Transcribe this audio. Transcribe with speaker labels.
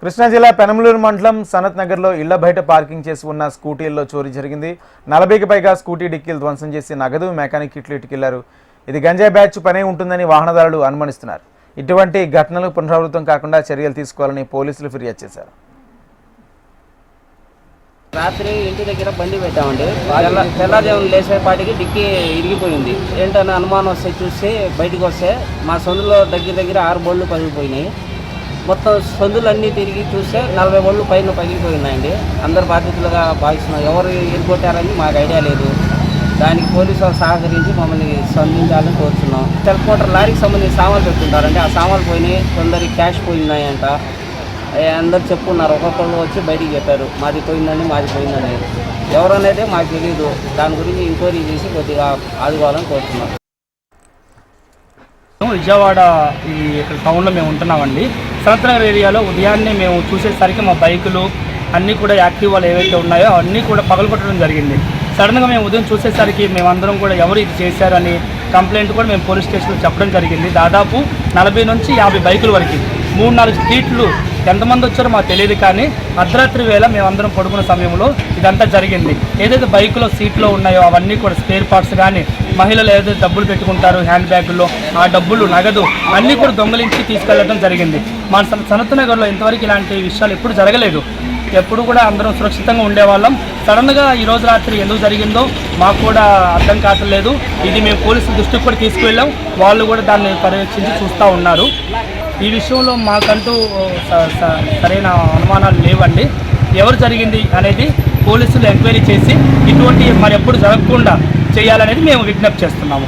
Speaker 1: కృష్ణా జిల్లా పెనమలూరు మండలం సనత్ నగర్లో ఇళ్ల బయట పార్కింగ్ చేసి ఉన్న స్కూటీల్లో చోరీ జరిగింది. 40కి పైగా స్కూటీ డిక్కీలు ధ్వంసం చేసి నగదు, మెకానిక్ కిట్లు ఎట్టుకెళ్లారు. ఇది గంజాయి బ్యాచ్ పనే ఉంటుందని వాహనదారులు అనుమానిస్తున్నారు. ఇటువంటి ఘటనలు పునరావృతం కాకుండా చర్యలు తీసుకోవాలని పోలీసులు ఫిర్యాదు చేశారు.
Speaker 2: రాత్రి ఇంటి దగ్గర బండి పెట్టామండి. తెల్లదేవుని లేసేపాటికి డిక్కీ ఇరిగిపోయింది. ఏంటని అనుమానం వస్తే చూస్తే బయటకు వస్తే మా సందులో దగ్గర 6 బళ్ళు పగిలిపోయినాయి. మొత్తం సందులన్నీ తిరిగి చూస్తే 40 బళ్ళు పైన పగిలిపోయినాయండి. అందరు బాధ్యతలుగా భావిస్తున్నాం. ఎవరు ఎదుర్కొట్టారని మాకు ఐడియా లేదు. దానికి పోలీసు వాళ్ళు సహకరించి మమ్మల్ని స్పందించాలని కోరుతున్నాం. సెల్ఫ్ మోటార్ లారీకి సంబంధించి సామాన్లు పెట్టుకుంటారంటే ఆ సామాన్లు పోయినాయి, కొందరికి క్యాష్ పోయినాయంట. అందరు చెప్పుకున్నారు. ఒక్కొక్కరు వచ్చి బయటికి చెప్పారు మాది పోయిందని. ఎవరనేది మాకు తెలియదు. దాని గురించి ఎంక్వైరీ చేసి కొద్దిగా ఆదుకోవాలని కోరుతున్నాం.
Speaker 3: విజయవాడ ఈ టౌన్లో మేము ఉంటున్నామండి. సనత్ నగర్ ఏరియాలో ఉదయాన్నే మేము చూసేసరికి మా బైకులు అన్నీ కూడా యాక్టివాలు ఏవైతే ఉన్నాయో అన్నీ కూడా పగలగొట్టడం జరిగింది. సడన్గా మేము ఉదయం చూసేసరికి మేమందరం కూడా ఎవరు ఇది చేశారని కంప్లైంట్ కూడా మేము పోలీస్ స్టేషన్లో చెప్పడం జరిగింది. దాదాపు 40 నుంచి 50 బైకుల వరకు 3-4 స్ట్రీట్లు ఎంతమంది వచ్చారో మాకు తెలియదు. కానీ అర్ధరాత్రి వేళ మేమందరం పడుకున్న సమయంలో ఇదంతా జరిగింది. ఏదైతే బైకులో సీట్లో ఉన్నాయో అవన్నీ కూడా స్పేర్ పార్ట్స్ కానీ, మహిళలు ఏదైతే డబ్బులు పెట్టుకుంటారో హ్యాండ్ బ్యాగుల్లో ఆ డబ్బులు, నగదు అన్నీ కూడా దొంగలించి తీసుకెళ్లడం జరిగింది. మా సనత్ నగర్లో ఇంతవరకు ఇలాంటి విషయాలు ఎప్పుడు జరగలేదు. ఎప్పుడు కూడా అందరం సురక్షితంగా ఉండేవాళ్ళం. సడన్గా ఈరోజు రాత్రి ఎందుకు జరిగిందో మాకు కూడా అర్థం కావట్లేదు. ఇది మేము పోలీసుల దృష్టికి కూడా తీసుకువెళ్ళాం. వాళ్ళు కూడా దాన్ని పర్యవేక్షించి చూస్తూ ఉన్నారు. ఈ విషయంలో మాకంటూ సరైన అనుమానాలు లేవండి. ఎవరు జరిగింది అనేది పోలీసులు ఎంక్వైరీ చేసి ఇటువంటి మరి ఎప్పుడు జరగకుండా చేయాలనేది మేము విజ్ఞప్తి చేస్తున్నాము.